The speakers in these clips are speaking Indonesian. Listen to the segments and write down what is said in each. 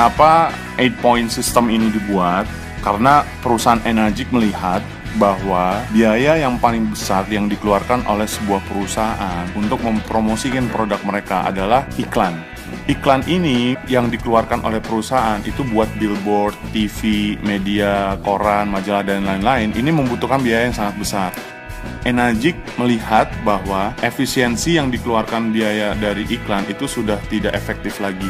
kenapa 8-point system ini dibuat? Karena perusahaan Enagic melihat bahwa biaya yang paling besar yang dikeluarkan oleh sebuah perusahaan untuk mempromosikan produk mereka adalah iklan. Iklan ini yang dikeluarkan oleh perusahaan itu buat billboard, TV, media, koran, majalah, dan lain-lain. Ini membutuhkan biaya yang sangat besar. Enagic melihat bahwa efisiensi yang dikeluarkan biaya dari iklan itu sudah tidak efektif lagi.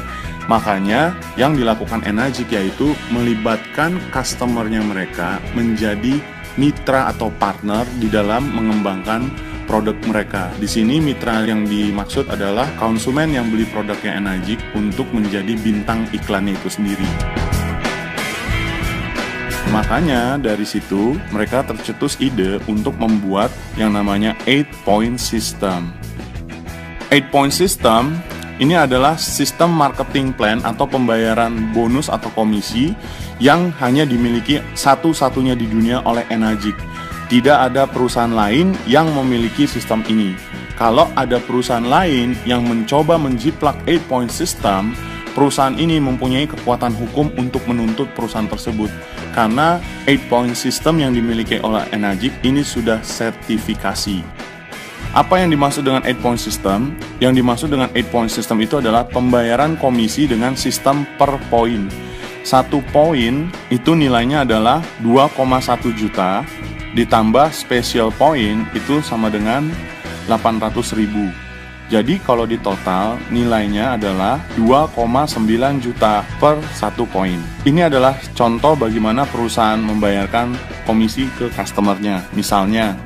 Makanya yang dilakukan Enagic yaitu melibatkan customer-nya mereka menjadi mitra atau partner di dalam mengembangkan produk mereka. Di sini mitra yang dimaksud adalah konsumen yang beli produknya Enagic untuk menjadi bintang iklannya itu sendiri. Makanya dari situ mereka tercetus ide untuk membuat yang namanya 8-point system. 8-point system ini adalah sistem marketing plan atau pembayaran bonus atau komisi yang hanya dimiliki satu-satunya di dunia oleh Enagic. Tidak ada perusahaan lain yang memiliki sistem ini. Kalau ada perusahaan lain yang mencoba menjiplak 8-point system, perusahaan ini mempunyai kekuatan hukum untuk menuntut perusahaan tersebut. Karena 8-point system yang dimiliki oleh Enagic ini sudah sertifikasi. Apa yang dimaksud dengan 8-point system? Yang dimaksud dengan 8-point system itu adalah pembayaran komisi dengan sistem per poin. 1 poin itu nilainya adalah 2,1 juta, ditambah special point itu sama dengan 800.000. Jadi kalau di total nilainya adalah 2,9 juta per 1 poin. Ini adalah contoh bagaimana perusahaan membayarkan komisi ke customernya. Misalnya,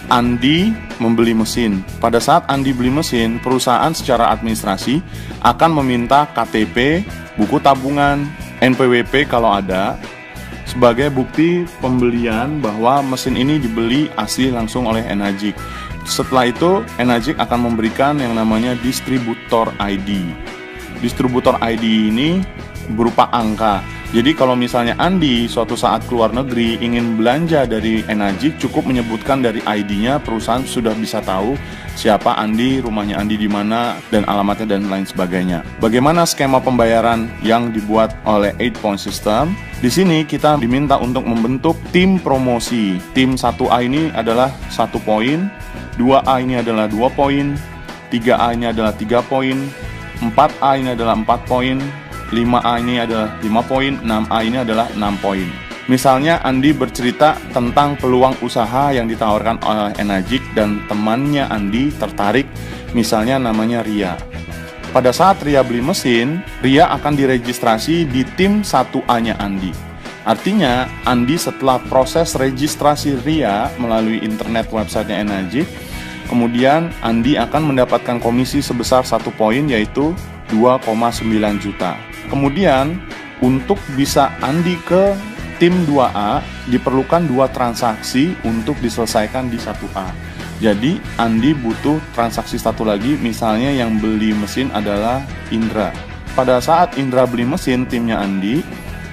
Andi membeli mesin. Pada saat Andi beli mesin, perusahaan secara administrasi akan meminta KTP, buku tabungan, NPWP kalau ada, sebagai bukti pembelian bahwa mesin ini dibeli asli langsung oleh Enagic. Setelah itu, Enagic akan memberikan yang namanya distributor ID. Distributor ID ini berupa angka. Jadi kalau misalnya Andi suatu saat keluar negeri ingin belanja dari Enagic, cukup menyebutkan dari ID-nya, perusahaan sudah bisa tahu siapa Andi, rumahnya Andi di mana, dan alamatnya dan lain sebagainya. Bagaimana skema pembayaran yang dibuat oleh 8-point system? Di sini kita diminta untuk membentuk tim promosi. Tim 1A ini adalah 1 poin, 2A ini adalah 2 poin, 3A ini adalah 3 poin, 4A ini adalah 4 poin, 5A ini adalah 5 poin, 6A ini adalah 6 poin. Misalnya Andi bercerita tentang peluang usaha yang ditawarkan oleh Enagic dan temannya Andi tertarik, misalnya namanya Ria. Pada saat Ria beli mesin, Ria akan diregistrasi di tim 1A-nya Andi. Artinya, Andi setelah proses registrasi Ria melalui internet websitenya Enagic, kemudian Andi akan mendapatkan komisi sebesar 1 poin yaitu 2,9 juta. Kemudian, untuk bisa Andi ke tim 2A, diperlukan 2 transaksi untuk diselesaikan di 1A. Jadi, Andi butuh transaksi 1 lagi, misalnya yang beli mesin adalah Indra. Pada saat Indra beli mesin, timnya Andi,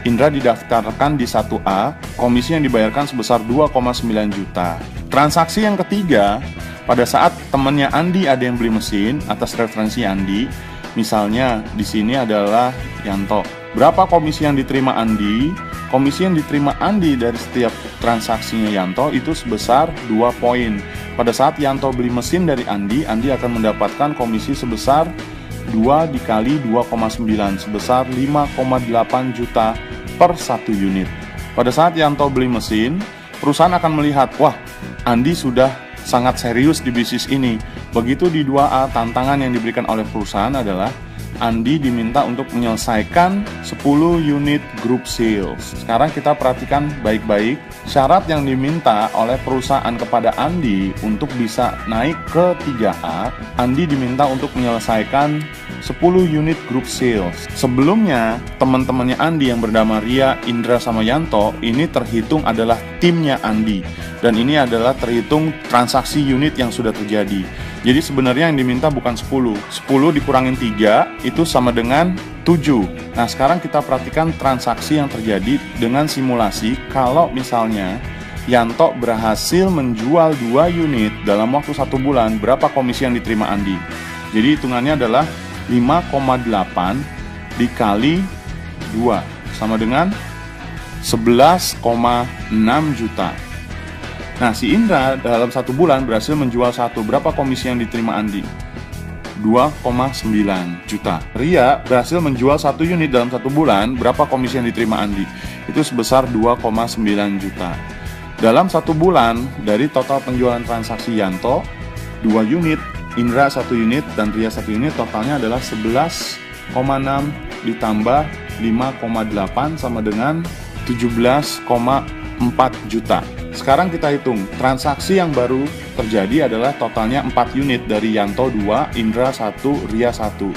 Indra didaftarkan di 1A, komisi yang dibayarkan sebesar 2,9 juta. Transaksi yang ketiga, pada saat temannya Andi ada yang beli mesin atas referensi Andi, misalnya di sini adalah Yanto. Berapa komisi yang diterima Andi? Komisi yang diterima Andi dari setiap transaksinya Yanto itu sebesar 2 poin. Pada saat Yanto beli mesin dari Andi akan mendapatkan komisi sebesar 2 dikali 2,9 sebesar 5,8 juta per 1 unit. Pada saat Yanto beli mesin, perusahaan akan melihat, wah, Andi sudah sangat serius di bisnis ini. Begitu di 2A, tantangan yang diberikan oleh perusahaan adalah Andi diminta untuk menyelesaikan 10 unit group sales. Sekarang kita perhatikan baik-baik syarat yang diminta oleh perusahaan kepada Andi untuk bisa naik ke 3A. Andi diminta untuk menyelesaikan 10 unit group sales. Sebelumnya, teman-temannya Andi yang bernama Ria, Indra, sama Yanto ini terhitung adalah timnya Andi. Dan ini adalah terhitung transaksi unit yang sudah terjadi. Jadi sebenarnya yang diminta bukan 10. 10 dikurangin 3 itu sama dengan 7. Nah sekarang kita perhatikan transaksi yang terjadi dengan simulasi. Kalau misalnya Yanto berhasil menjual 2 unit dalam waktu 1 bulan, berapa komisi yang diterima Andi? Jadi hitungannya adalah 5,8 dikali 2 sama dengan 11,6 juta. Nah, si Indra dalam 1 bulan berhasil menjual 1. Berapa komisi yang diterima Andi? 2,9 juta. Ria berhasil menjual 1 unit dalam 1 bulan. Berapa komisi yang diterima Andi? Itu sebesar 2,9 juta. Dalam 1 bulan, dari total penjualan transaksi Yanto 2 unit, Indra 1 unit, dan Ria 1 unit, totalnya adalah 11,6 ditambah 5,8 sama dengan 17,4 juta. Sekarang kita hitung, transaksi yang baru terjadi adalah totalnya 4 unit dari Yanto 2, Indra 1, Ria 1.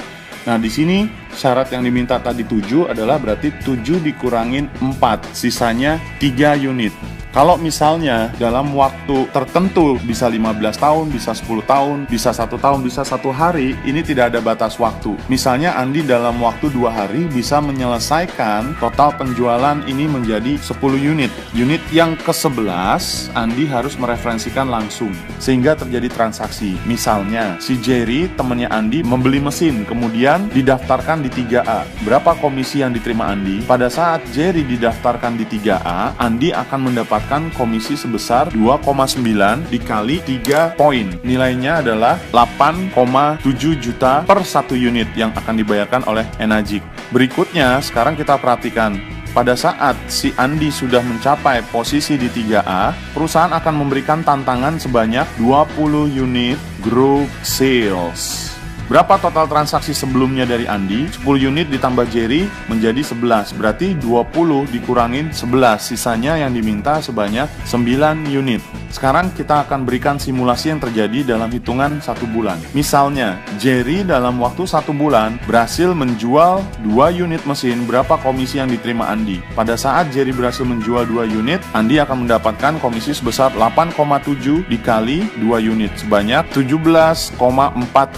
Nah, di sini syarat yang diminta tadi 7 adalah berarti 7 dikurangin 4, sisanya 3 unit. Kalau misalnya dalam waktu tertentu bisa 15 tahun, bisa 10 tahun, bisa 1 tahun, bisa 1 hari, ini tidak ada batas waktu. Misalnya Andi dalam waktu 2 hari bisa menyelesaikan total penjualan ini menjadi 10 unit. Unit yang ke-11 Andi harus mereferensikan langsung sehingga terjadi transaksi. Misalnya si Jerry temannya Andi membeli mesin kemudian didaftarkan di 3A. Berapa komisi yang diterima Andi? Pada saat Jerry didaftarkan di 3A, Andi akan mendapatkan komisi sebesar 2,9 dikali 3 poin. Nilainya adalah 8,7 juta per 1 unit yang akan dibayarkan oleh Enagic. Berikutnya, sekarang kita perhatikan. Pada saat si Andi sudah mencapai posisi di 3A, perusahaan akan memberikan tantangan sebanyak 20 unit group sales. Berapa total transaksi sebelumnya dari Andi? 10 unit ditambah Jerry menjadi 11. Berarti 20 dikurangin 11. Sisanya yang diminta sebanyak 9 unit. Sekarang kita akan berikan simulasi yang terjadi dalam hitungan 1 bulan. Misalnya, Jerry dalam waktu 1 bulan berhasil menjual 2 unit mesin. Berapa komisi yang diterima Andi? Pada saat Jerry berhasil menjual 2 unit, Andi akan mendapatkan komisi sebesar 8,7 dikali 2 unit sebanyak 17,4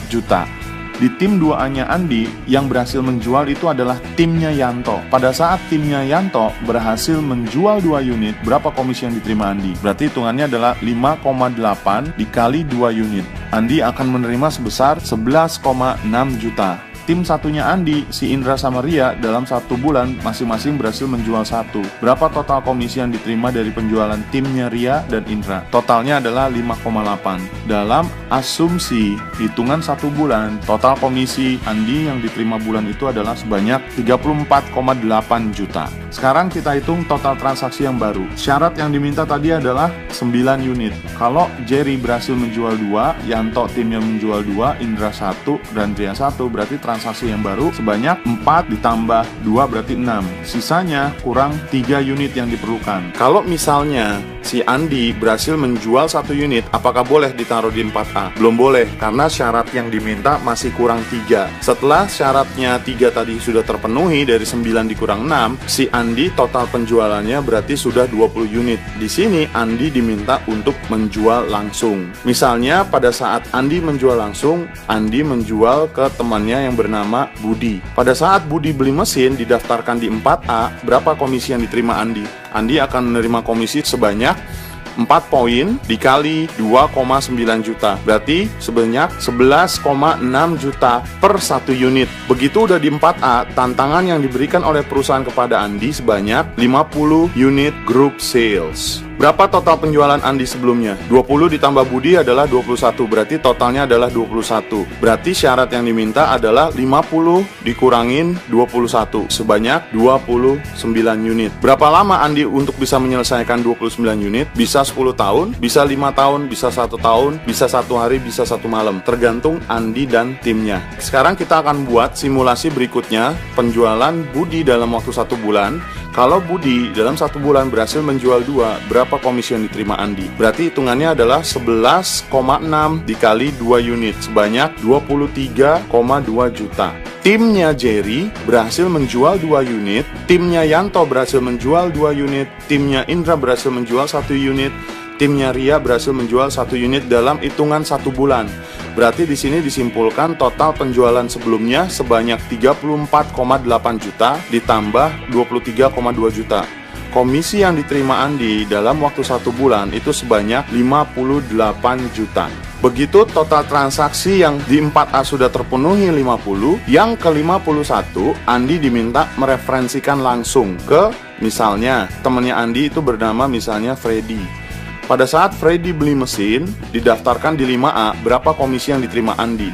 juta. Di tim 2A-nya Andi, yang berhasil menjual itu adalah timnya Yanto. Pada saat timnya Yanto berhasil menjual 2 unit, berapa komisi yang diterima Andi? Berarti hitungannya adalah 5,8 dikali 2 unit. Andi akan menerima sebesar 11,6 juta. Tim satunya Andi, si Indra sama Ria, dalam 1 bulan masing-masing berhasil menjual 1. Berapa total komisi yang diterima dari penjualan timnya Ria dan Indra? Totalnya adalah 5,8. Dalam asumsi hitungan 1 bulan, total komisi Andi yang diterima bulan itu adalah sebanyak 34,8 juta. Sekarang kita hitung total transaksi yang baru. Syarat yang diminta tadi adalah 9 unit. Kalau Jerry berhasil menjual 2, Yanto timnya menjual 2, Indra 1, dan Ria 1, berarti transaksi yang baru sebanyak 4 ditambah 2 berarti 6. Sisanya kurang 3 unit yang diperlukan. Kalau misalnya si Andi berhasil menjual 1 unit, apakah boleh ditaruh di 4A? Belum boleh, karena syarat yang diminta masih kurang 3. Setelah syaratnya 3 tadi sudah terpenuhi, dari 9 dikurang 6, si Andi total penjualannya berarti sudah 20 unit. Di sini Andi diminta untuk menjual langsung. Misalnya pada saat Andi menjual langsung, Andi menjual ke temannya yang bernama Budi. Pada saat Budi beli mesin didaftarkan di 4A, berapa komisi yang diterima Andi? Andi akan menerima komisi sebanyak 4 poin dikali 2,9 juta. Berarti sebanyak 11,6 juta per 1 unit. Begitu udah di 4A, tantangan yang diberikan oleh perusahaan kepada Andi sebanyak 50 unit group sales. Berapa total penjualan Andi sebelumnya? 20 ditambah Budi adalah 21, berarti totalnya adalah 21. Berarti syarat yang diminta adalah 50 dikurangin 21, sebanyak 29 unit. Berapa lama Andi untuk bisa menyelesaikan 29 unit? Bisa 10 tahun, bisa 5 tahun, bisa 1 tahun, bisa 1 hari, bisa 1 malam. Tergantung Andi dan timnya. Sekarang kita akan buat simulasi berikutnya, penjualan Budi dalam waktu 1 bulan. Kalau Budi dalam 1 bulan berhasil menjual 2, berapa komisi yang diterima Andi? Berarti hitungannya adalah 11,6 dikali 2 unit, sebanyak 23,2 juta. Timnya Jerry berhasil menjual 2 unit, timnya Yanto berhasil menjual 2 unit, timnya Indra berhasil menjual 1 unit, timnya Ria berhasil menjual 1 unit dalam hitungan 1 bulan. Berarti di sini disimpulkan total penjualan sebelumnya sebanyak 34,8 juta ditambah 23,2 juta. Komisi yang diterima Andi dalam waktu 1 bulan itu sebanyak 58 juta. Begitu total transaksi yang di 4A sudah terpenuhi 50, yang ke-51 Andi diminta mereferensikan langsung ke misalnya temannya Andi itu bernama misalnya Freddy. Pada saat Freddy beli mesin, didaftarkan di 5A, berapa komisi yang diterima Andi?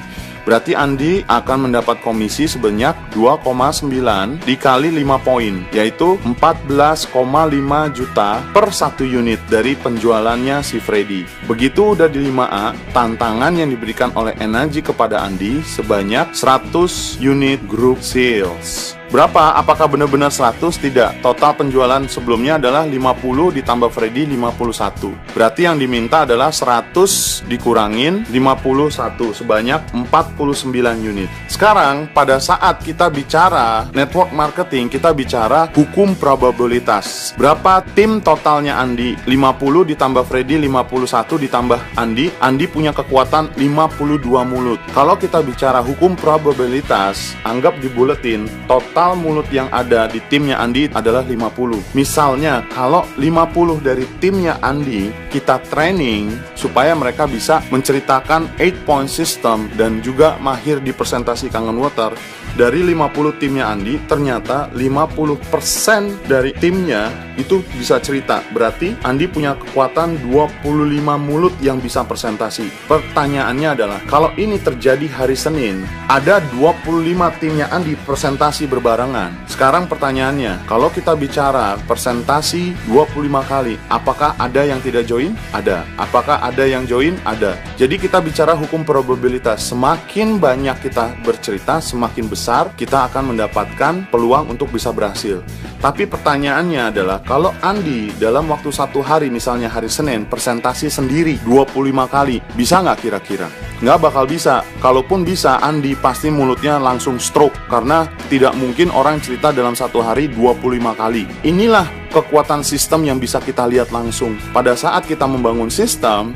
Berarti Andi akan mendapat komisi sebanyak 2,9 dikali 5 poin, yaitu 14,5 juta per 1 unit dari penjualannya si Freddy. Begitu udah di 5A, tantangan yang diberikan oleh Energy kepada Andi sebanyak 100 unit group sales. Berapa? Apakah benar-benar 100? Tidak. Total penjualan sebelumnya adalah 50 ditambah Freddy 51. Berarti yang diminta adalah 100 dikurangin 51 sebanyak 49 unit. Sekarang pada saat kita bicara network marketing, kita bicara hukum probabilitas. Berapa tim totalnya Andi? 50 ditambah Freddy 51 ditambah Andi. Andi punya kekuatan 52 mulut. Kalau kita bicara hukum probabilitas, anggap di buletin total mulut yang ada di timnya Andi adalah 50. Misalnya, kalau 50 dari timnya Andi kita training supaya mereka bisa menceritakan 8-point system dan juga mahir di presentasi Kangen Water, dari 50 timnya Andi, ternyata 50% dari timnya itu bisa cerita. Berarti Andi punya kekuatan 25 mulut yang bisa presentasi. Pertanyaannya adalah, kalau ini terjadi hari Senin, ada 25 timnya Andi presentasi berbarengan. Sekarang pertanyaannya, kalau kita bicara presentasi 25 kali, apakah ada yang tidak join? Ada. Apakah ada yang join? Ada. Jadi kita bicara hukum probabilitas. Semakin banyak kita bercerita, semakin besar kita akan mendapatkan peluang untuk bisa berhasil. Tapi pertanyaannya adalah, kalau Andi dalam waktu 1 hari, misalnya hari Senin, presentasi sendiri 25 kali, bisa nggak kira-kira? Nggak bakal bisa. Kalaupun bisa, Andi pasti mulutnya langsung stroke, karena tidak mungkin orang cerita dalam 1 hari 25 kali. Inilah kekuatan sistem yang bisa kita lihat langsung. Pada saat kita membangun sistem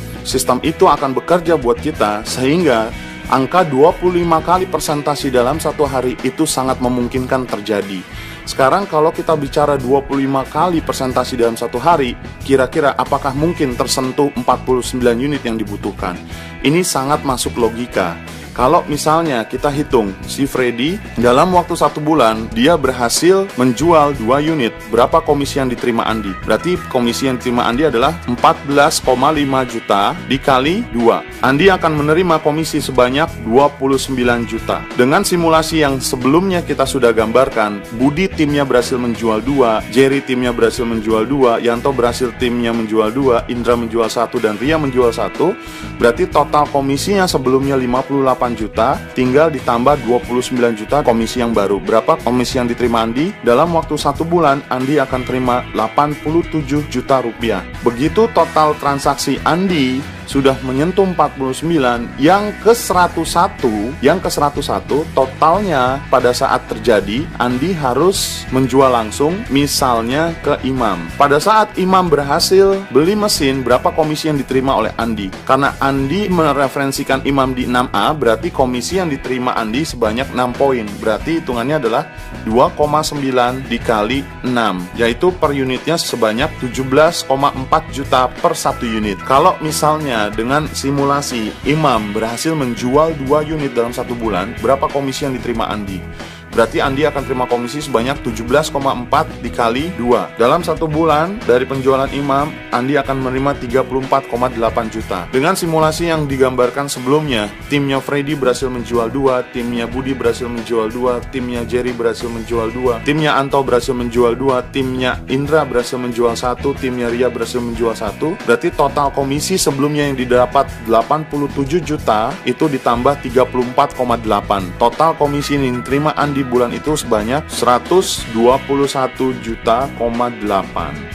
itu akan bekerja buat kita, sehingga angka 25 kali presentasi dalam 1 hari itu sangat memungkinkan terjadi. Sekarang kalau kita bicara 25 kali presentasi dalam 1 hari, kira-kira apakah mungkin tersentuh 49 unit yang dibutuhkan? Ini sangat masuk logika. Kalau misalnya kita hitung, si Freddy dalam waktu 1 bulan dia berhasil menjual 2 unit, berapa komisi yang diterima Andi? Berarti komisi yang diterima Andi adalah 14,5 juta dikali 2. Andi akan menerima komisi sebanyak 29 juta. Dengan simulasi yang sebelumnya kita sudah gambarkan, Budi timnya berhasil menjual 2, Jerry timnya berhasil menjual 2, Yanto berhasil timnya menjual 2, Indra menjual 1, dan Ria menjual 1. Berarti total komisinya sebelumnya 58 juta, tinggal ditambah 29 juta komisi yang baru. Berapa komisi yang diterima Andi? Dalam waktu 1 bulan, Andi akan terima 87 juta rupiah. Begitu total transaksi Andi sudah menyentuh 49, yang ke-101 totalnya pada saat terjadi, Andi harus menjual langsung misalnya ke Imam. Pada saat Imam berhasil beli mesin, berapa komisi yang diterima oleh Andi? Karena Andi mereferensikan Imam di 6A, berarti komisi yang diterima Andi sebanyak 6 poin. Berarti hitungannya adalah 2,9 dikali 6, yaitu per unitnya sebanyak 17,4 juta per 1 unit. Kalau misalnya dengan simulasi Imam berhasil menjual 2 unit dalam 1 bulan, berapa komisi yang diterima Andi? Berarti Andi akan terima komisi sebanyak 17,4 dikali 2. Dalam 1 bulan dari penjualan Imam, Andi akan menerima 34,8 juta. Dengan simulasi yang digambarkan sebelumnya, timnya Freddy berhasil menjual 2, timnya Budi berhasil menjual 2, timnya Jerry berhasil menjual 2, timnya Anto berhasil menjual 2, timnya Indra berhasil menjual 1, timnya Ria berhasil menjual 1. Berarti total komisi sebelumnya yang didapat 87 juta, itu ditambah 34,8. Total komisi yang diterima Andi di bulan itu sebanyak 121,8 juta.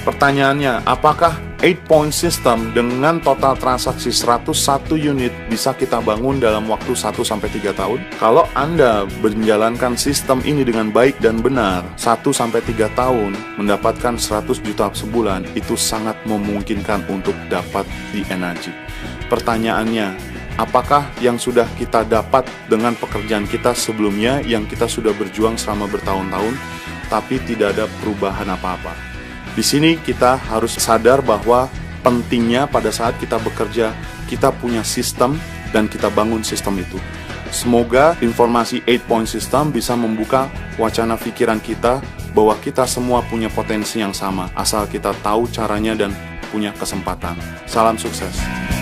Pertanyaannya, apakah 8-point system dengan total transaksi 101 unit bisa kita bangun dalam waktu 1-3 tahun? Kalau Anda menjalankan sistem ini dengan baik dan benar, 1-3 tahun mendapatkan 100 juta sebulan, itu sangat memungkinkan untuk dapat di Energy. Pertanyaannya, apakah yang sudah kita dapat dengan pekerjaan kita sebelumnya yang kita sudah berjuang selama bertahun-tahun tapi tidak ada perubahan apa-apa? Di sini kita harus sadar bahwa pentingnya pada saat kita bekerja kita punya sistem dan kita bangun sistem itu. Semoga informasi 8-point system bisa membuka wacana pikiran kita bahwa kita semua punya potensi yang sama, asal kita tahu caranya dan punya kesempatan. Salam sukses.